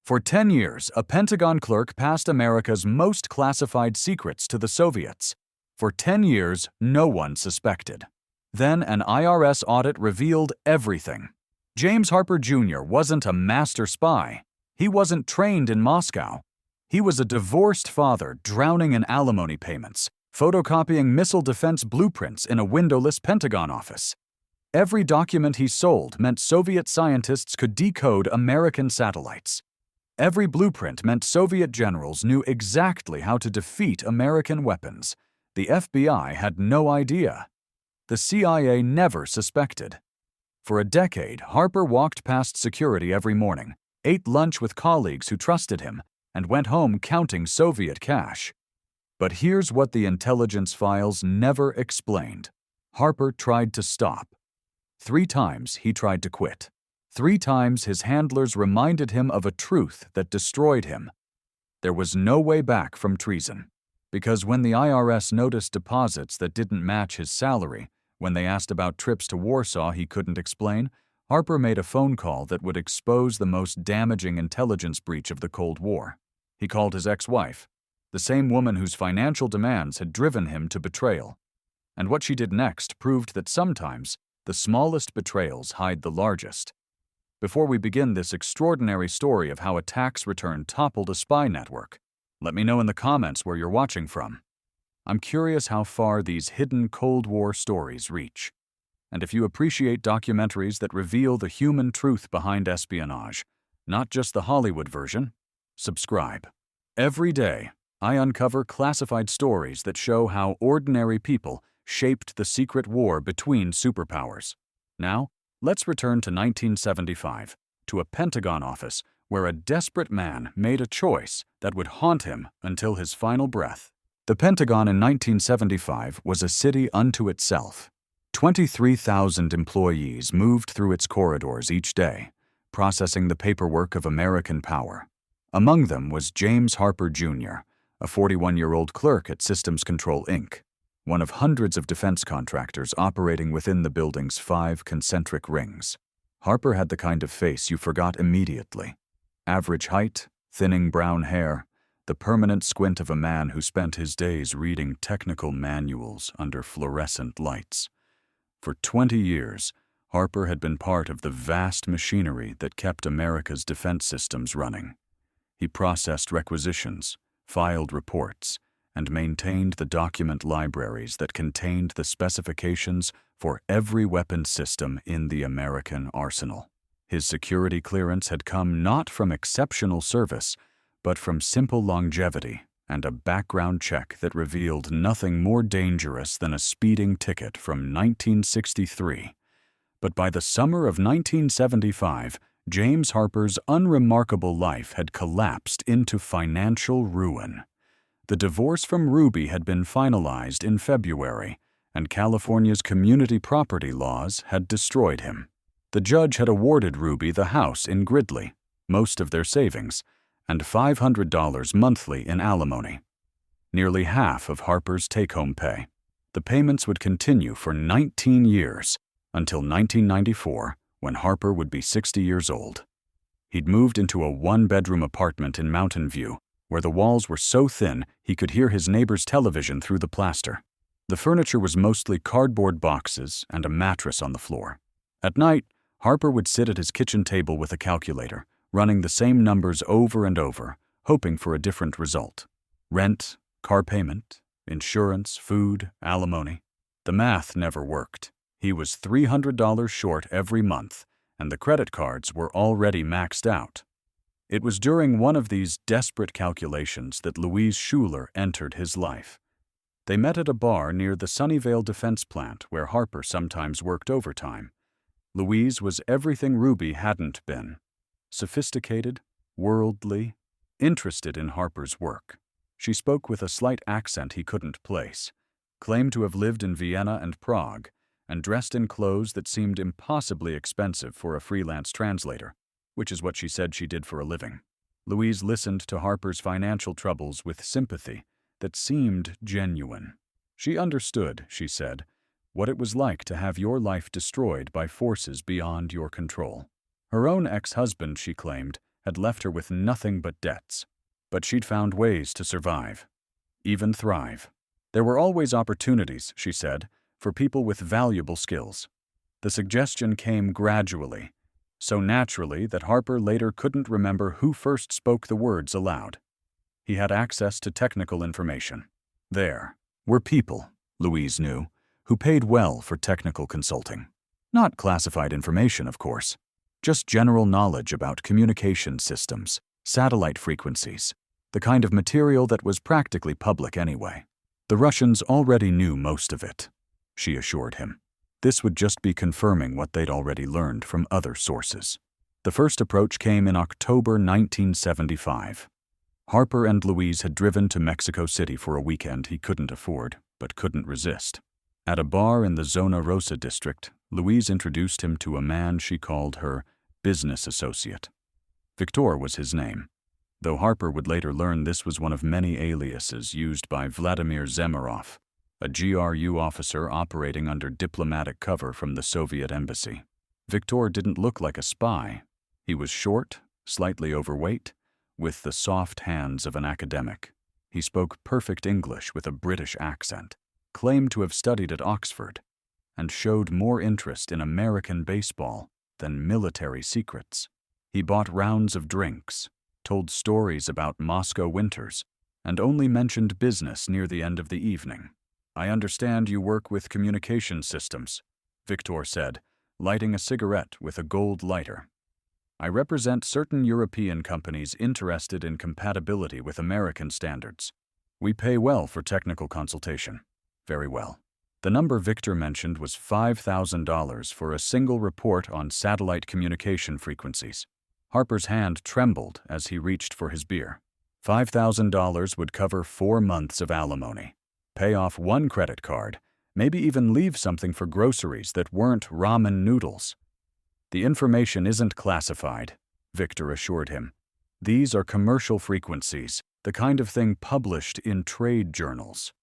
For 10 years, a Pentagon clerk passed America's most classified secrets to the Soviets. For 10 years, no one suspected. Then an IRS audit revealed everything. James Harper Jr. wasn't a master spy. He wasn't trained in Moscow. He was a divorced father drowning in alimony payments, photocopying missile defense blueprints in a windowless Pentagon office. Every document he sold meant Soviet scientists could decode American satellites. Every blueprint meant Soviet generals knew exactly how to defeat American weapons. The FBI had no idea. The CIA never suspected. For a decade, Harper walked past security every morning, ate lunch with colleagues who trusted him, and went home counting Soviet cash. But here's what the intelligence files never explained. Harper tried to stop. 3 times he tried to quit. 3 times his handlers reminded him of a truth that destroyed him. There was no way back from treason. Because when the IRS noticed deposits that didn't match his salary, when they asked about trips to Warsaw he couldn't explain, Harper made a phone call that would expose the most damaging intelligence breach of the Cold War. He called his ex-wife, the same woman whose financial demands had driven him to betrayal. And what she did next proved that sometimes the smallest betrayals hide the largest. Before we begin this extraordinary story of how a tax return toppled a spy network, let me know in the comments where you're watching from. I'm curious how far these hidden Cold War stories reach. And if you appreciate documentaries that reveal the human truth behind espionage, not just the Hollywood version, subscribe. Every day, I uncover classified stories that show how ordinary people shaped the secret war between superpowers. Now, let's return to 1975, to a Pentagon office where a desperate man made a choice that would haunt him until his final breath. The Pentagon in 1975 was a city unto itself. 23,000 employees moved through its corridors each day, processing the paperwork of American power. Among them was James Harper Jr., a 41-year-old clerk at Systems Control, Inc., one of hundreds of defense contractors operating within the building's 5 concentric rings. Harper had the kind of face you forgot immediately. Average height, thinning brown hair, the permanent squint of a man who spent his days reading technical manuals under fluorescent lights. For 20 years, Harper had been part of the vast machinery that kept America's defense systems running. He processed requisitions, filed reports, and maintained the document libraries that contained the specifications for every weapon system in the American arsenal. His security clearance had come not from exceptional service, but from simple longevity and a background check that revealed nothing more dangerous than a speeding ticket from 1963. But by the summer of 1975, James Harper's unremarkable life had collapsed into financial ruin. The divorce from Ruby had been finalized in February, and California's community property laws had destroyed him. The judge had awarded Ruby the house in Gridley, most of their savings, and $500 monthly in alimony, nearly half of Harper's take-home pay. The payments would continue for 19 years, until 1994, when Harper would be 60 years old. He'd moved into a 1-bedroom apartment in Mountain View, where the walls were so thin he could hear his neighbor's television through the plaster. The furniture was mostly cardboard boxes and a mattress on the floor. At night, Harper would sit at his kitchen table with a calculator, running the same numbers over and over, hoping for a different result. Rent, car payment, insurance, food, alimony. The math never worked. He was $300 short every month, and the credit cards were already maxed out. It was during one of these desperate calculations that Louise Schuler entered his life. They met at a bar near the Sunnyvale Defense Plant where Harper sometimes worked overtime. Louise was everything Ruby hadn't been. Sophisticated, worldly, interested in Harper's work. She spoke with a slight accent he couldn't place, claimed to have lived in Vienna and Prague, and dressed in clothes that seemed impossibly expensive for a freelance translator, which is what she said she did for a living. Louise listened to Harper's financial troubles with sympathy that seemed genuine. She understood, she said, what it was like to have your life destroyed by forces beyond your control. Her own ex-husband, she claimed, had left her with nothing but debts. But she'd found ways to survive, even thrive. There were always opportunities, she said, for people with valuable skills. The suggestion came gradually, so naturally that Harper later couldn't remember who first spoke the words aloud. He had access to technical information. There were people, Louise knew, who paid well for technical consulting. Not classified information, of course, just general knowledge about communication systems, satellite frequencies, the kind of material that was practically public anyway. The Russians already knew most of it, she assured him. This would just be confirming what they'd already learned from other sources. The first approach came in October 1975. Harper and Louise had driven to Mexico City for a weekend he couldn't afford, but couldn't resist. At a bar in the Zona Rosa district, Louise introduced him to a man she called her business associate. Victor was his name, though Harper would later learn this was one of many aliases used by Vladimir Zemarov, a GRU officer operating under diplomatic cover from the Soviet embassy. Victor didn't look like a spy. He was short, slightly overweight, with the soft hands of an academic. He spoke perfect English with a British accent, claimed to have studied at Oxford, and showed more interest in American baseball than military secrets. He bought rounds of drinks, told stories about Moscow winters, and only mentioned business near the end of the evening. "I understand you work with communication systems," Victor said, lighting a cigarette with a gold lighter. "I represent certain European companies interested in compatibility with American standards. We pay well for technical consultation." Very well. The number Victor mentioned was $5,000 for a single report on satellite communication frequencies. Harper's hand trembled as he reached for his beer. $5,000 would cover 4 months of alimony, pay off 1 credit card, maybe even leave something for groceries that weren't ramen noodles. "The information isn't classified," Victor assured him. "These are commercial frequencies, the kind of thing published in trade journals.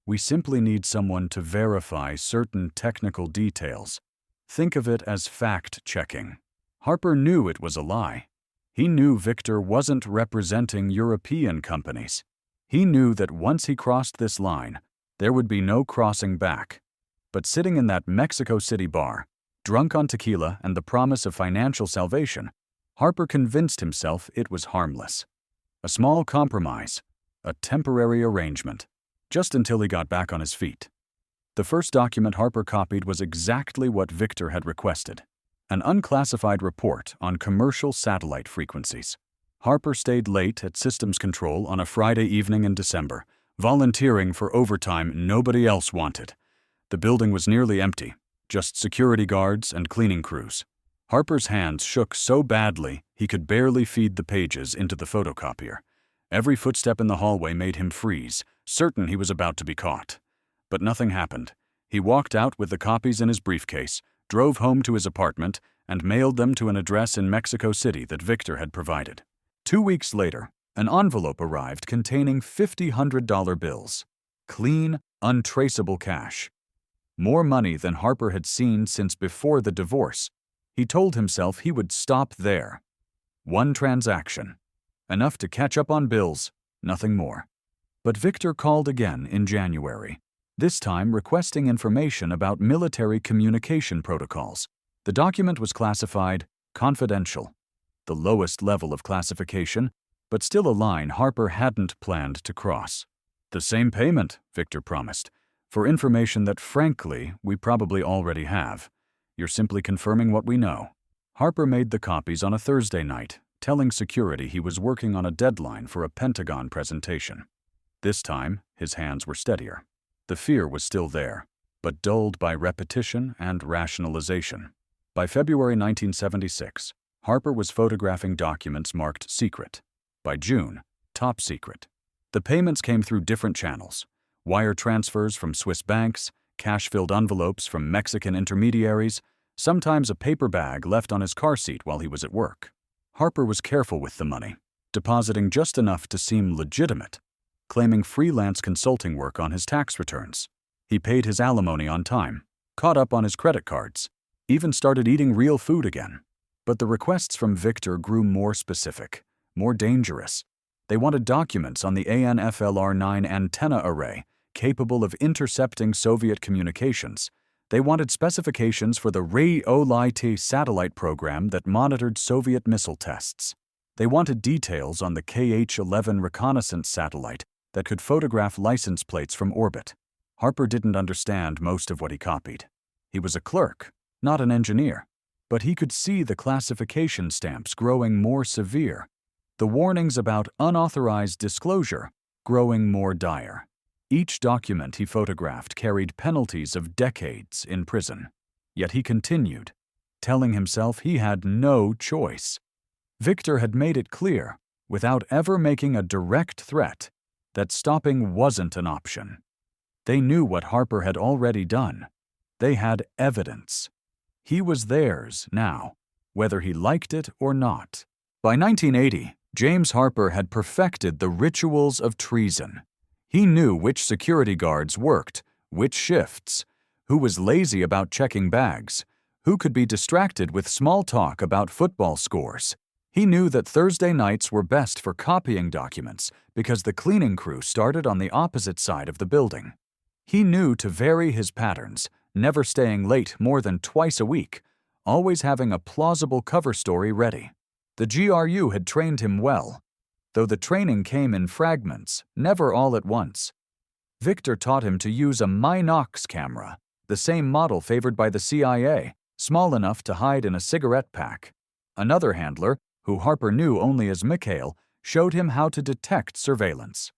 We simply need someone to verify certain technical details. Think of it as fact-checking." Harper knew it was a lie. He knew Victor wasn't representing European companies. He knew that once he crossed this line, there would be no crossing back. But sitting in that Mexico City bar, drunk on tequila and the promise of financial salvation, Harper convinced himself it was harmless. A small compromise, a temporary arrangement, just until he got back on his feet. The first document Harper copied was exactly what Victor had requested: an unclassified report on commercial satellite frequencies. Harper stayed late at Systems Control on a Friday evening in December, volunteering for overtime nobody else wanted. The building was nearly empty, just security guards and cleaning crews. Harper's hands shook so badly he could barely feed the pages into the photocopier. Every footstep in the hallway made him freeze, certain he was about to be caught. But nothing happened. He walked out with the copies in his briefcase, drove home to his apartment, and mailed them to an address in Mexico City that Victor had provided. 2 weeks later, an envelope arrived containing $50 bills. Clean, untraceable cash. More money than Harper had seen since before the divorce. He told himself he would stop there. 1 transaction. Enough to catch up on bills, nothing more. But Victor called again in January, this time requesting information about military communication protocols. The document was classified confidential, the lowest level of classification, but still a line Harper hadn't planned to cross. "The same payment," Victor promised, "for information that, frankly, we probably already have. You're simply confirming what we know." Harper made the copies on a Thursday night, telling security he was working on a deadline for a Pentagon presentation. This time, his hands were steadier. The fear was still there, but dulled by repetition and rationalization. By February 1976, Harper was photographing documents marked secret. By June, top secret. The payments came through different channels: wire transfers from Swiss banks, cash-filled envelopes from Mexican intermediaries, sometimes a paper bag left on his car seat while he was at work. Harper was careful with the money, depositing just enough to seem legitimate, claiming freelance consulting work on his tax returns. He paid his alimony on time, caught up on his credit cards, even started eating real food again. But the requests from Victor grew more specific, more dangerous. They wanted documents on the ANFLR-9 antenna array, capable of intercepting Soviet communications. They wanted specifications for the Rayolite satellite program that monitored Soviet missile tests. They wanted details on the KH-11 reconnaissance satellite that could photograph license plates from orbit. Harper didn't understand most of what he copied. He was a clerk, not an engineer, but he could see the classification stamps growing more severe, the warnings about unauthorized disclosure growing more dire. Each document he photographed carried penalties of decades in prison. Yet he continued, telling himself he had no choice. Victor had made it clear, without ever making a direct threat, that stopping wasn't an option. They knew what Harper had already done. They had evidence. He was theirs now, whether he liked it or not. By 1980, James Harper had perfected the rituals of treason. He knew which security guards worked, which shifts, who was lazy about checking bags, who could be distracted with small talk about football scores. He knew that Thursday nights were best for copying documents because the cleaning crew started on the opposite side of the building. He knew to vary his patterns, never staying late more than twice a week, always having a plausible cover story ready. The GRU had trained him well, though the training came in fragments, never all at once. Victor taught him to use a Minox camera, the same model favored by the CIA, small enough to hide in a cigarette pack. Another handler, who Harper knew only as Mikhail, showed him how to detect surveillance.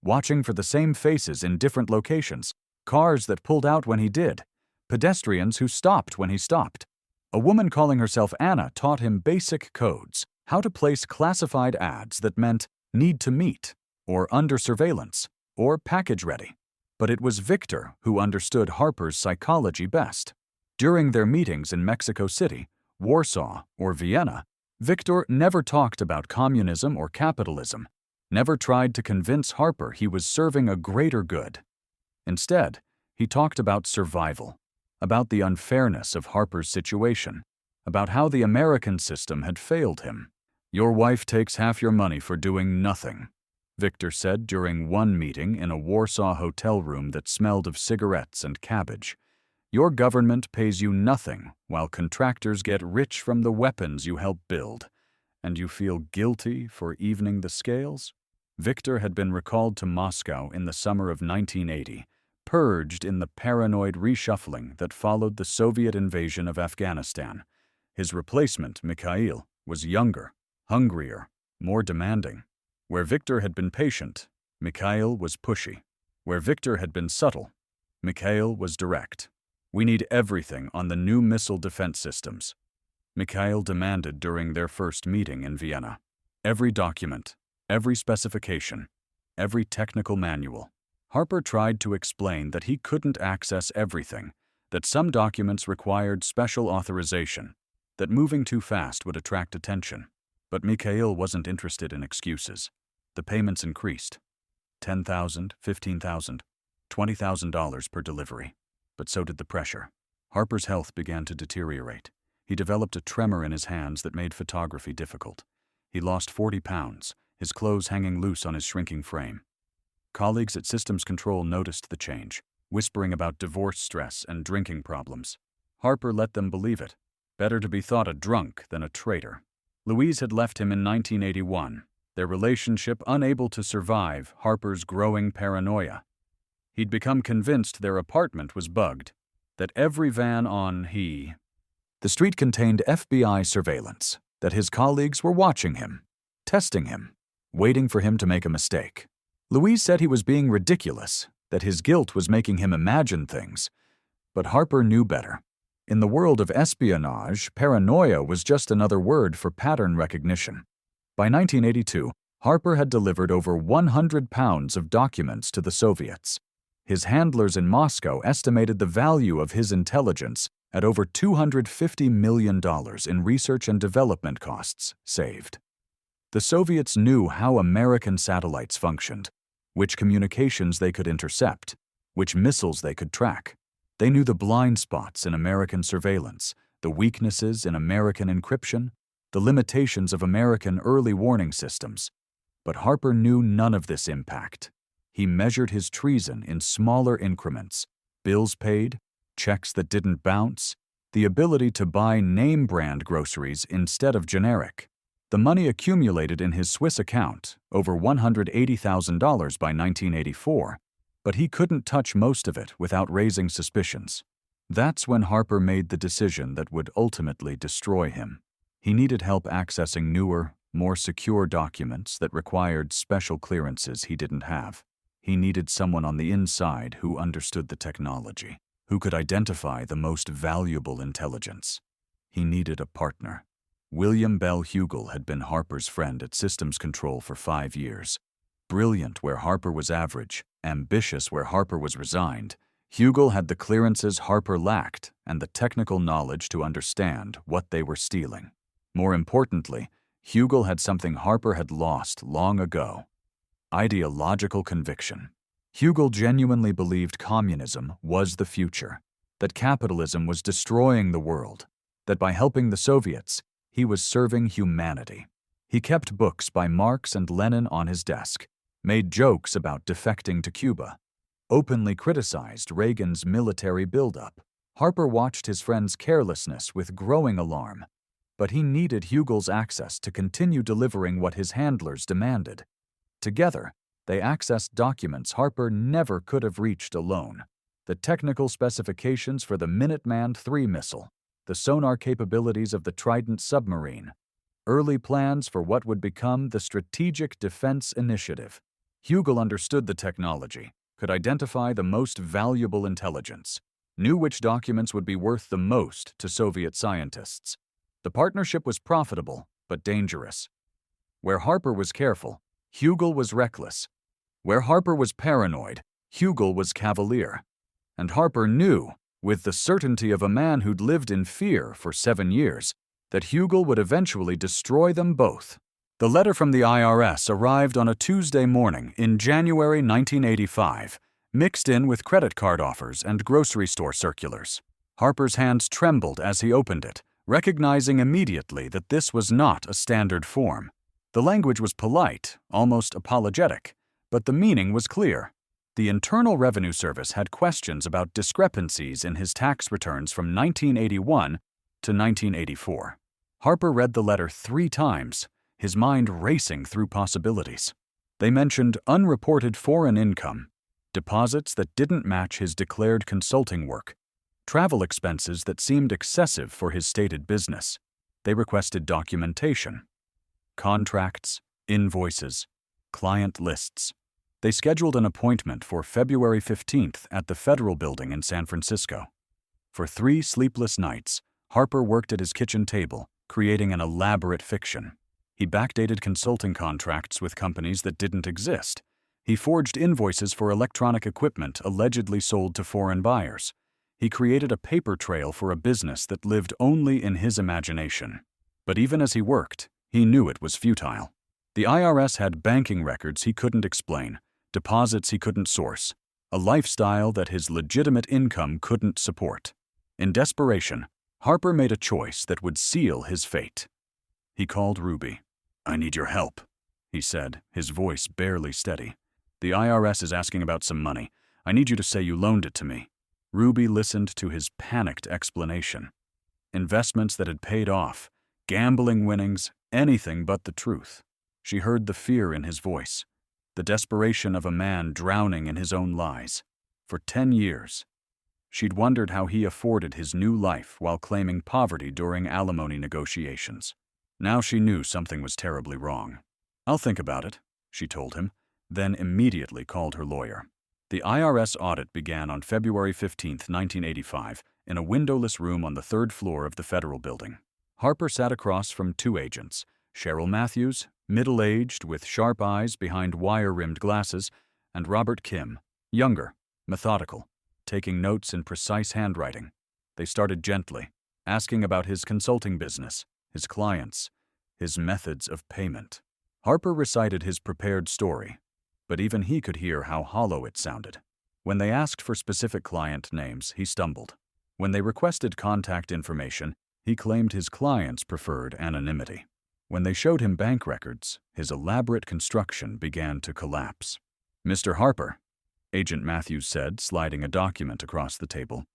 Watching for the same faces in different locations, cars that pulled out when he did, pedestrians who stopped when he stopped. A woman calling herself Anna taught him basic codes, how to place classified ads that meant need to meet, or under surveillance, or package ready. But it was Victor who understood Harper's psychology best. During their meetings in Mexico City, Warsaw, or Vienna, Victor never talked about communism or capitalism, never tried to convince Harper he was serving a greater good. Instead, he talked about survival, about the unfairness of Harper's situation, about how the American system had failed him. "Your wife takes half your money for doing nothing," Victor said during one meeting in a Warsaw hotel room that smelled of cigarettes and cabbage. "Your government pays you nothing while contractors get rich from the weapons you help build, and you feel guilty for evening the scales?" Victor had been recalled to Moscow in the summer of 1980, purged in the paranoid reshuffling that followed the Soviet invasion of Afghanistan. His replacement, Mikhail, was younger, hungrier, more demanding. Where Victor had been patient, Mikhail was pushy. Where Victor had been subtle, Mikhail was direct. "We need everything on the new missile defense systems," Mikhail demanded during their first meeting in Vienna. "Every document, every specification, every technical manual." Harper tried to explain that he couldn't access everything, that some documents required special authorization, that moving too fast would attract attention. But Mikhail wasn't interested in excuses. The payments increased. $10,000, $15,000, $20,000 per delivery. But so did the pressure. Harper's health began to deteriorate. He developed a tremor in his hands that made photography difficult. He lost 40 pounds, his clothes hanging loose on his shrinking frame. Colleagues at Systems Control noticed the change, whispering about divorce stress and drinking problems. Harper let them believe it. Better to be thought a drunk than a traitor. Louise had left him in 1981, their relationship unable to survive Harper's growing paranoia. He'd become convinced their apartment was bugged, that every van on the street contained FBI surveillance, that his colleagues were watching him, testing him, waiting for him to make a mistake. Louise said he was being ridiculous, that his guilt was making him imagine things. But Harper knew better. In the world of espionage, paranoia was just another word for pattern recognition. By 1982, Harper had delivered over 100 pounds of documents to the Soviets. His handlers in Moscow estimated the value of his intelligence at over $250 million in research and development costs saved. The Soviets knew how American satellites functioned, which communications they could intercept, which missiles they could track. They knew the blind spots in American surveillance, the weaknesses in American encryption, the limitations of American early warning systems. But Harper knew none of this impact. He measured his treason in smaller increments: bills paid, checks that didn't bounce, the ability to buy name-brand groceries instead of generic. The money accumulated in his Swiss account, over $180,000 by 1984, but he couldn't touch most of it without raising suspicions. That's when Harper made the decision that would ultimately destroy him. He needed help accessing newer, more secure documents that required special clearances he didn't have. He needed someone on the inside who understood the technology, who could identify the most valuable intelligence. He needed a partner. William Bell Hugel had been Harper's friend at Systems Control for 5 years. Brilliant where Harper was average, ambitious where Harper was resigned, Hugel had the clearances Harper lacked and the technical knowledge to understand what they were stealing. More importantly, Hugel had something Harper had lost long ago: ideological conviction. Hugel genuinely believed communism was the future, that capitalism was destroying the world, that by helping the Soviets, he was serving humanity. He kept books by Marx and Lenin on his desk, made jokes about defecting to Cuba, openly criticized Reagan's military buildup. Harper watched his friend's carelessness with growing alarm, but he needed Hugel's access to continue delivering what his handlers demanded. Together, they accessed documents Harper never could have reached alone: the technical specifications for the Minuteman III missile, the sonar capabilities of the Trident submarine, early plans for what would become the Strategic Defense Initiative. Hugel understood the technology, could identify the most valuable intelligence, knew which documents would be worth the most to Soviet scientists. The partnership was profitable, but dangerous. Where Harper was careful, Hugel was reckless. Where Harper was paranoid, Hugel was cavalier. And Harper knew, with the certainty of a man who'd lived in fear for 7 years, that Hugel would eventually destroy them both. The letter from the IRS arrived on a Tuesday morning in January 1985, mixed in with credit card offers and grocery store circulars. Harper's hands trembled as he opened it, recognizing immediately that this was not a standard form. The language was polite, almost apologetic, but the meaning was clear. The Internal Revenue Service had questions about discrepancies in his tax returns from 1981 to 1984. Harper read the letter 3 times, his mind racing through possibilities. They mentioned unreported foreign income, deposits that didn't match his declared consulting work, travel expenses that seemed excessive for his stated business. They requested documentation, contracts, invoices, client lists. They scheduled an appointment for February 15th at the Federal Building in San Francisco. For 3 sleepless nights, Harper worked at his kitchen table, creating an elaborate fiction. He backdated consulting contracts with companies that didn't exist. He forged invoices for electronic equipment allegedly sold to foreign buyers. He created a paper trail for a business that lived only in his imagination. But even as he worked, he knew it was futile. The IRS had banking records he couldn't explain, deposits he couldn't source, a lifestyle that his legitimate income couldn't support. In desperation, Harper made a choice that would seal his fate. He called Ruby. "I need your help," he said, his voice barely steady. "The IRS is asking about some money. I need you to say you loaned it to me." Ruby listened to his panicked explanation. Investments that had paid off, gambling winnings, anything but the truth. She heard the fear in his voice, the desperation of a man drowning in his own lies. For 10 years, she'd wondered how he afforded his new life while claiming poverty during alimony negotiations. Now she knew something was terribly wrong. "I'll think about it," she told him, then immediately called her lawyer. The IRS audit began on February 15, 1985, in a windowless room on the 3rd floor of the Federal Building. Harper sat across from 2 agents, Cheryl Matthews, middle-aged with sharp eyes behind wire-rimmed glasses, and Robert Kim, younger, methodical, taking notes in precise handwriting. They started gently, asking about his consulting business, his clients, his methods of payment. Harper recited his prepared story, but even he could hear how hollow it sounded. When they asked for specific client names, he stumbled. When they requested contact information, He claimed his clients preferred anonymity. When they showed him bank records, his elaborate construction began to collapse. "Mr. Harper," Agent Matthews said, sliding a document across the table,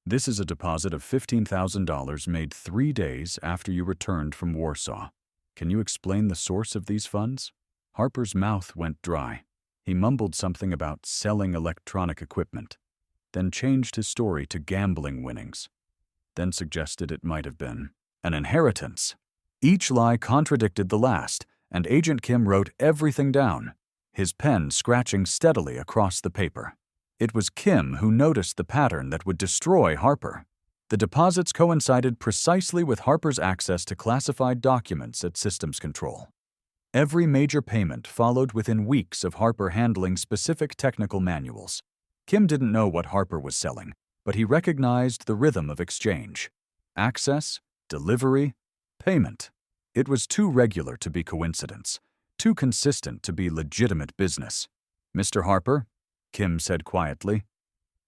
"this is a deposit of $15,000 made 3 days after you returned from Warsaw. Can you explain the source of these funds?" Harper's mouth went dry. He mumbled something about selling electronic equipment, then changed his story to gambling winnings, then suggested it might have been an inheritance. Each lie contradicted the last, and Agent Kim wrote everything down, his pen scratching steadily across the paper. It was Kim who noticed the pattern that would destroy Harper. The deposits coincided precisely with Harper's access to classified documents at Systems Control. Every major payment followed within weeks of Harper handling specific technical manuals. Kim didn't know what Harper was selling, but he recognized the rhythm of exchange. Access, delivery, payment. It was too regular to be coincidence, too consistent to be legitimate business. "Mr. Harper," Kim said quietly,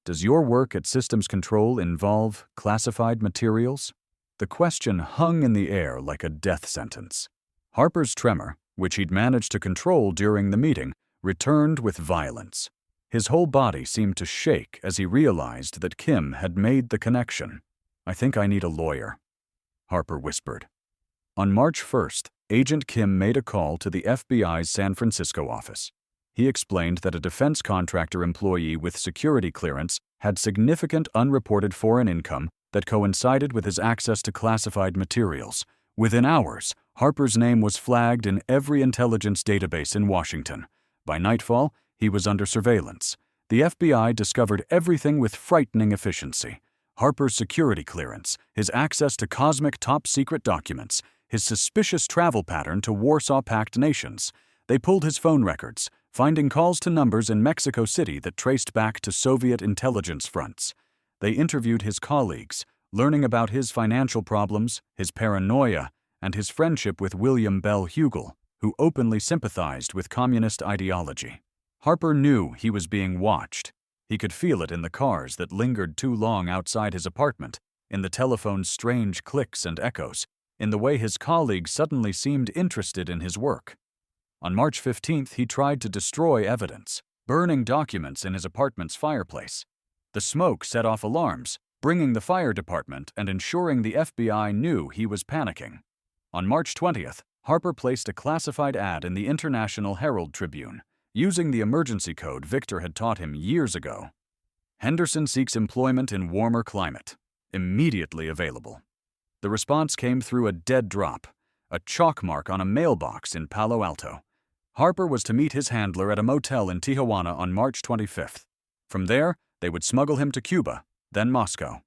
"does your work at Systems Control involve classified materials?" The question hung in the air like a death sentence. Harper's tremor, which he'd managed to control during the meeting, returned with violence. His whole body seemed to shake as he realized that Kim had made the connection. "I think I need a lawyer," Harper whispered. On March 1st, Agent Kim made a call to the FBI's San Francisco office. He explained that a defense contractor employee with security clearance had significant unreported foreign income that coincided with his access to classified materials. Within hours, Harper's name was flagged in every intelligence database in Washington. By nightfall, he was under surveillance. The FBI discovered everything with frightening efficiency: Harper's security clearance, his access to cosmic top-secret documents, his suspicious travel pattern to Warsaw Pact nations. They pulled his phone records, finding calls to numbers in Mexico City that traced back to Soviet intelligence fronts. They interviewed his colleagues, learning about his financial problems, his paranoia, and his friendship with William Bell Hugel, who openly sympathized with communist ideology. Harper knew he was being watched. He could feel it in the cars that lingered too long outside his apartment, in the telephone's strange clicks and echoes, in the way his colleagues suddenly seemed interested in his work. On March 15th, he tried to destroy evidence, burning documents in his apartment's fireplace. The smoke set off alarms, bringing the fire department and ensuring the FBI knew he was panicking. On March 20th, Harper placed a classified ad in the International Herald Tribune, using the emergency code Victor had taught him years ago. "Henderson seeks employment in warmer climate. Immediately available." The response came through a dead drop, a chalk mark on a mailbox in Palo Alto. Harper was to meet his handler at a motel in Tijuana on March 25th. From there, they would smuggle him to Cuba, then Moscow.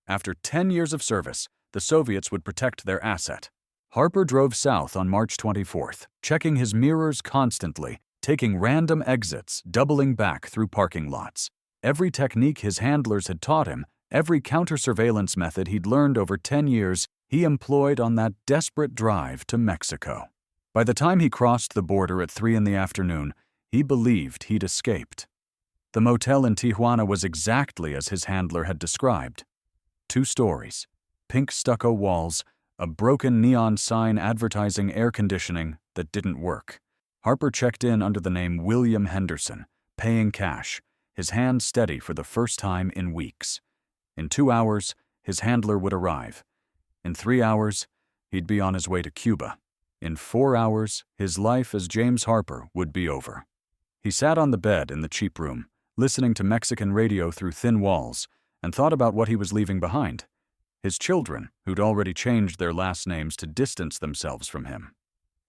After 10 years of service, the Soviets would protect their asset. Harper drove south on March 24th, checking his mirrors constantly, taking random exits, doubling back through parking lots. Every technique his handlers had taught him, every counter-surveillance method he'd learned over 10 years, he employed on that desperate drive to Mexico. By the time he crossed the border at 3 in the afternoon, he believed he'd escaped. The motel in Tijuana was exactly as his handler had described. 2 stories, pink stucco walls, a broken neon sign advertising air conditioning that didn't work. Harper checked in under the name William Henderson, paying cash, his hand steady for the first time in weeks. In 2 hours, his handler would arrive. In 3 hours, he'd be on his way to Cuba. In 4 hours, his life as James Harper would be over. He sat on the bed in the cheap room, listening to Mexican radio through thin walls, and thought about what he was leaving behind. His children, who'd already changed their last names to distance themselves from him.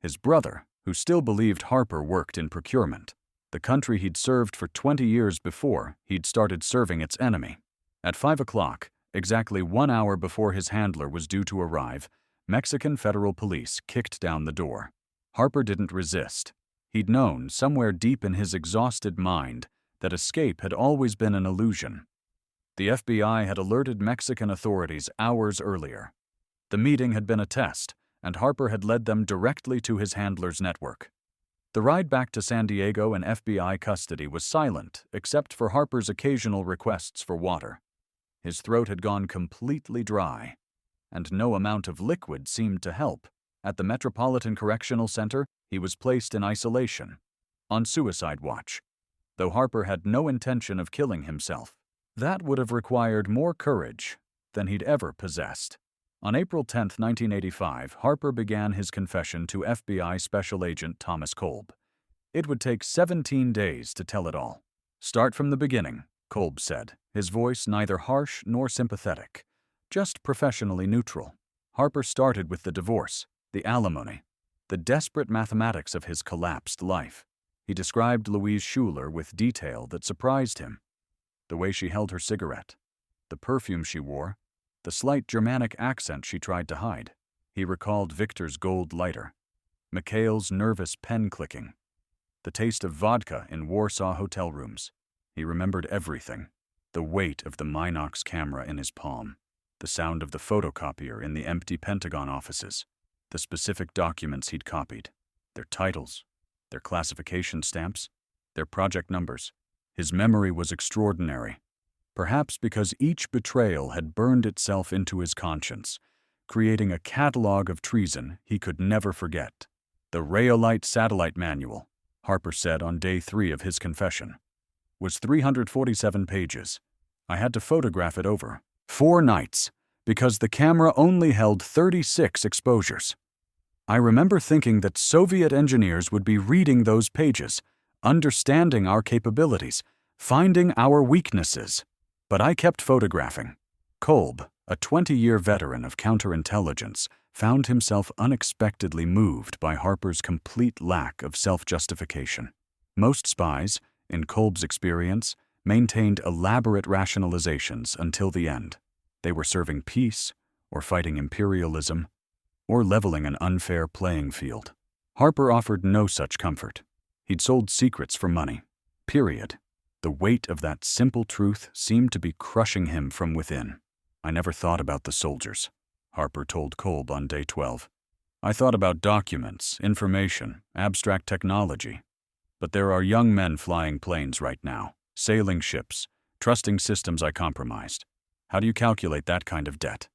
His brother, who still believed Harper worked in procurement. The country he'd served for 20 years before he'd started serving its enemy. At 5 o'clock, exactly 1 hour before his handler was due to arrive, Mexican federal police kicked down the door. Harper didn't resist. He'd known, somewhere deep in his exhausted mind, that escape had always been an illusion. The FBI had alerted Mexican authorities hours earlier. The meeting had been a test, and Harper had led them directly to his handler's network. The ride back to San Diego in FBI custody was silent, except for Harper's occasional requests for water. His throat had gone completely dry. and no amount of liquid seemed to help. At the Metropolitan Correctional Center, he was placed in isolation, on suicide watch, though Harper had no intention of killing himself. That would have required more courage than he'd ever possessed. On April 10, 1985, Harper began his confession to FBI Special Agent Thomas Kolb. It would take 17 days to tell it all. "Start from the beginning," Kolb said, his voice neither harsh nor sympathetic, just professionally neutral. Harper started with the divorce, the alimony, the desperate mathematics of his collapsed life. He described Louise Schuler with detail that surprised him. The way she held her cigarette, the perfume she wore, the slight Germanic accent she tried to hide. He recalled Victor's gold lighter, Mikhail's nervous pen clicking, the taste of vodka in Warsaw hotel rooms. He remembered everything, the weight of the Minox camera in his palm, the sound of the photocopier in the empty Pentagon offices, the specific documents he'd copied, their titles, their classification stamps, their project numbers. His memory was extraordinary, perhaps because each betrayal had burned itself into his conscience, creating a catalog of treason he could never forget. The Rayolite Satellite Manual, Harper said on day 3 of his confession, was 347 pages. I had to photograph it over 4 nights because the camera only held 36 exposures. I remember thinking that Soviet engineers would be reading those pages, understanding our capabilities, finding our weaknesses. But I kept photographing. Kolb, a 20-year veteran of counterintelligence, found himself unexpectedly moved by Harper's complete lack of self-justification. Most spies, in Kolb's experience, maintained elaborate rationalizations until the end. They were serving peace, or fighting imperialism, or leveling an unfair playing field. Harper offered no such comfort. He'd sold secrets for money. Period. The weight of that simple truth seemed to be crushing him from within. I never thought about the soldiers, Harper told Kolb on day 12. I thought about documents, information, abstract technology. But there are young men flying planes right now, sailing ships, trusting systems I compromised. How do you calculate that kind of debt?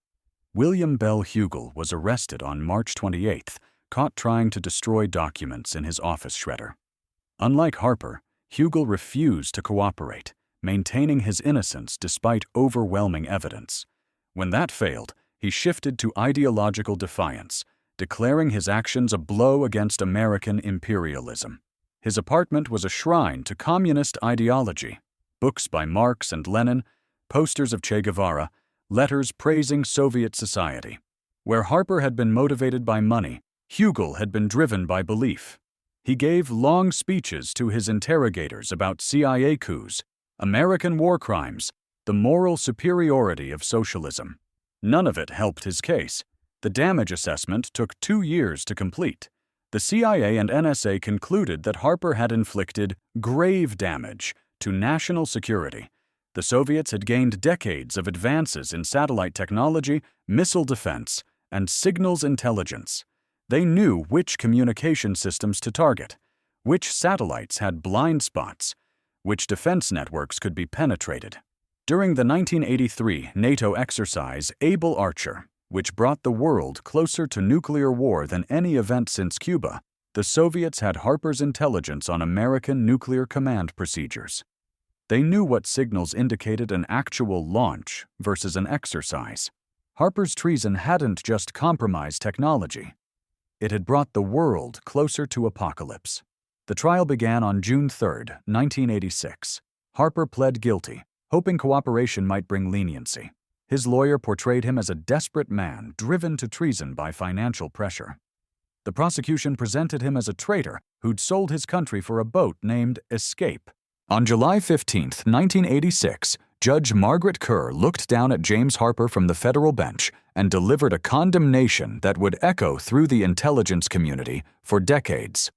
William Bell Hugel was arrested on March 28th, caught trying to destroy documents in his office shredder. Unlike Harper, Hugel refused to cooperate, maintaining his innocence despite overwhelming evidence. When that failed, he shifted to ideological defiance, declaring his actions a blow against American imperialism. His apartment was a shrine to communist ideology. Books by Marx and Lenin, posters of Che Guevara, letters praising Soviet society. Where Harper had been motivated by money, Hugel had been driven by belief. He gave long speeches to his interrogators about CIA coups, American war crimes, the moral superiority of socialism. None of it helped his case. The damage assessment took 2 years to complete. The CIA and NSA concluded that Harper had inflicted grave damage to national security. The Soviets had gained decades of advances in satellite technology, missile defense, and signals intelligence. They knew which communication systems to target, which satellites had blind spots, which defense networks could be penetrated. During the 1983 NATO exercise Able Archer, which brought the world closer to nuclear war than any event since Cuba, the Soviets had Harper's intelligence on American nuclear command procedures. They knew what signals indicated an actual launch versus an exercise. Harper's treason hadn't just compromised technology. It had brought the world closer to apocalypse. The trial began on June 3, 1986. Harper pled guilty, hoping cooperation might bring leniency. His lawyer portrayed him as a desperate man driven to treason by financial pressure. The prosecution presented him as a traitor who'd sold his country for a boat named Escape. On July 15, 1986, Judge Margaret Kerr looked down at James Harper from the federal bench and delivered a condemnation that would echo through the intelligence community for decades.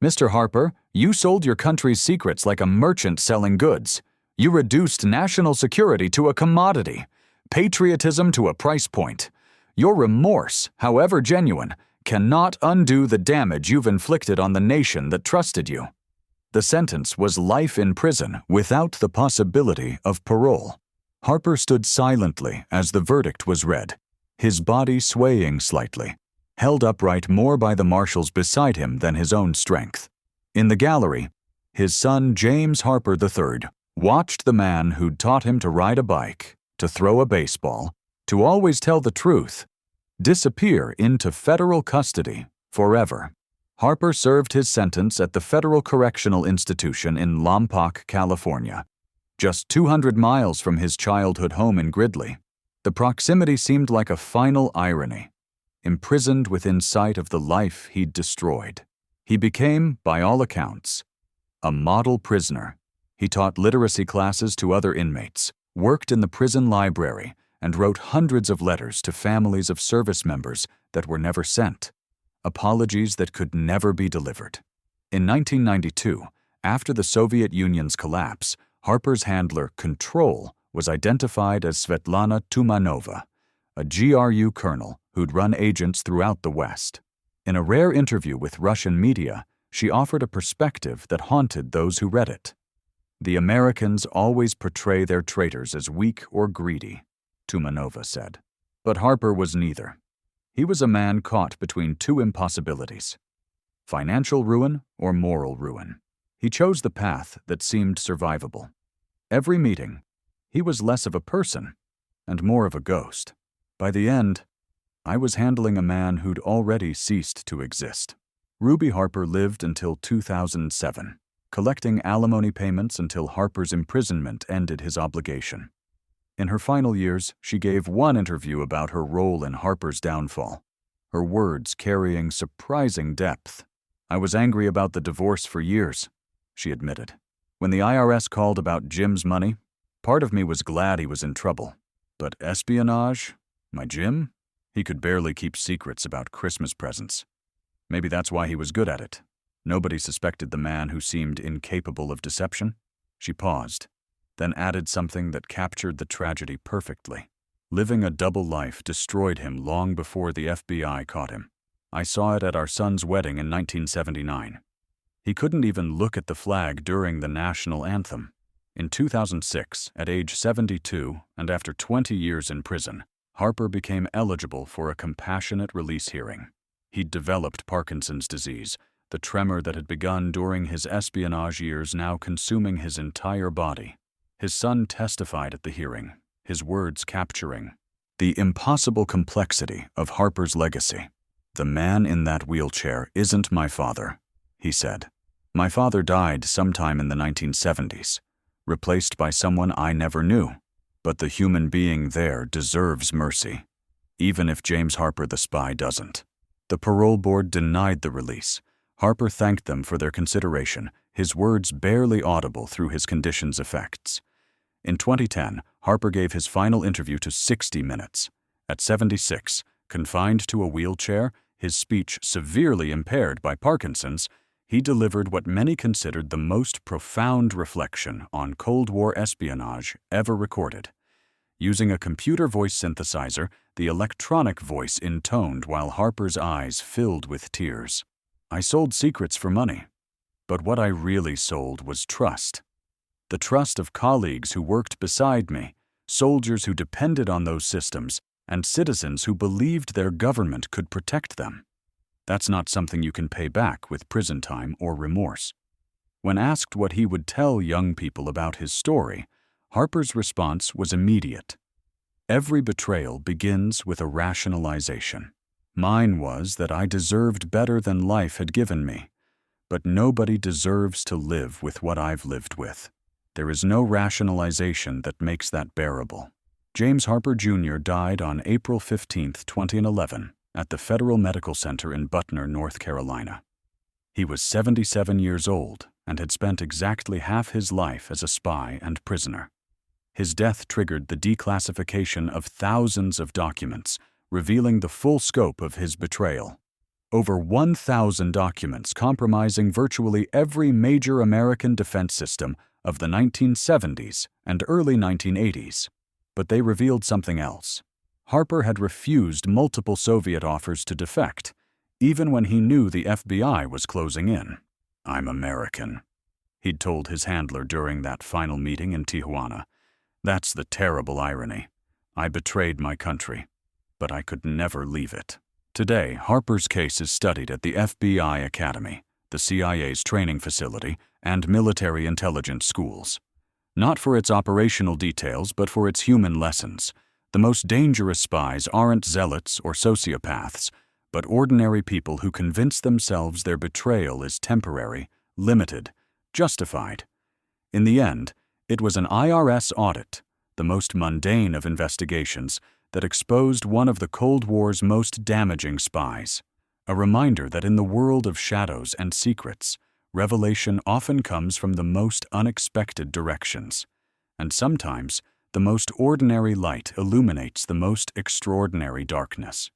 Mr. Harper, you sold your country's secrets like a merchant selling goods. You reduced national security to a commodity, patriotism to a price point. Your remorse, however genuine, cannot undo the damage you've inflicted on the nation that trusted you. The sentence was life in prison without the possibility of parole. Harper stood silently as the verdict was read, his body swaying slightly, held upright more by the marshals beside him than his own strength. In the gallery, his son James Harper III watched the man who'd taught him to ride a bike, to throw a baseball, to always tell the truth, disappear into federal custody forever. Harper served his sentence at the Federal Correctional Institution in Lompoc, California, just 200 miles from his childhood home in Gridley. The proximity seemed like a final irony. Imprisoned within sight of the life he'd destroyed, he became, by all accounts, a model prisoner. He taught literacy classes to other inmates, worked in the prison library, and wrote hundreds of letters to families of service members that were never sent, apologies that could never be delivered. In 1992, after the Soviet Union's collapse, Harper's handler, Control, was identified as Svetlana Tumanova, a GRU colonel who'd run agents throughout the West. In a rare interview with Russian media, she offered a perspective that haunted those who read it. "The Americans always portray their traitors as weak or greedy," Tumanova said. But Harper was neither. He was a man caught between two impossibilities: financial ruin or moral ruin. He chose the path that seemed survivable. Every meeting, he was less of a person and more of a ghost. By the end, I was handling a man who'd already ceased to exist. Ruby Harper lived until 2007, collecting alimony payments until Harper's imprisonment ended his obligation. In her final years, she gave one interview about her role in Harper's downfall, her words carrying surprising depth. "I was angry about the divorce for years," she admitted. "When the IRS called about Jim's money, part of me was glad he was in trouble. But espionage? My Jim? He could barely keep secrets about Christmas presents. Maybe that's why he was good at it. Nobody suspected the man who seemed incapable of deception." She paused, then added something that captured the tragedy perfectly. "Living a double life destroyed him long before the FBI caught him. I saw it at our son's wedding in 1979. He couldn't even look at the flag during the national anthem. In 2006, at age 72 and after 20 years in prison, Harper became eligible for a compassionate release hearing. He'd developed Parkinson's disease, the tremor that had begun during his espionage years now consuming his entire body. His son testified at the hearing, his words capturing the impossible complexity of Harper's legacy. "The man in that wheelchair isn't my father," he said. "My father died sometime in the 1970s, replaced by someone I never knew. But the human being there deserves mercy, even if James Harper the spy doesn't." The parole board denied the release. Harper thanked them for their consideration, his words barely audible through his condition's effects. In 2010, Harper gave his final interview to 60 Minutes. At 76, confined to a wheelchair, his speech severely impaired by Parkinson's, he delivered what many considered the most profound reflection on Cold War espionage ever recorded. Using a computer voice synthesizer, the electronic voice intoned while Harper's eyes filled with tears. "I sold secrets for money, but what I really sold was trust. The trust of colleagues who worked beside me, soldiers who depended on those systems, and citizens who believed their government could protect them. That's not something you can pay back with prison time or remorse." When asked what he would tell young people about his story, Harper's response was immediate. "Every betrayal begins with a rationalization. Mine was that I deserved better than life had given me, but nobody deserves to live with what I've lived with. There is no rationalization that makes that bearable." James Harper Jr. died on April 15, 2011, at the Federal Medical Center in Butner, North Carolina. He was 77 years old and had spent exactly half his life as a spy and prisoner. His death triggered the declassification of thousands of documents, revealing the full scope of his betrayal. Over 1,000 documents compromising virtually every major American defense system of the 1970s and early 1980s. But they revealed something else. Harper had refused multiple Soviet offers to defect, even when he knew the FBI was closing in. "I'm American," he'd told his handler during that final meeting in Tijuana. "That's the terrible irony. I betrayed my country. but I could never leave it. Today, Harper's case is studied at the FBI Academy, the CIA's training facility, and military intelligence schools. Not for its operational details, but for its human lessons. The most dangerous spies aren't zealots or sociopaths, but ordinary people who convince themselves their betrayal is temporary, limited, justified. In the end, it was an IRS audit, the most mundane of investigations, that exposed one of the Cold War's most damaging spies. A reminder that in the world of shadows and secrets, revelation often comes from the most unexpected directions, and sometimes the most ordinary light illuminates the most extraordinary darkness.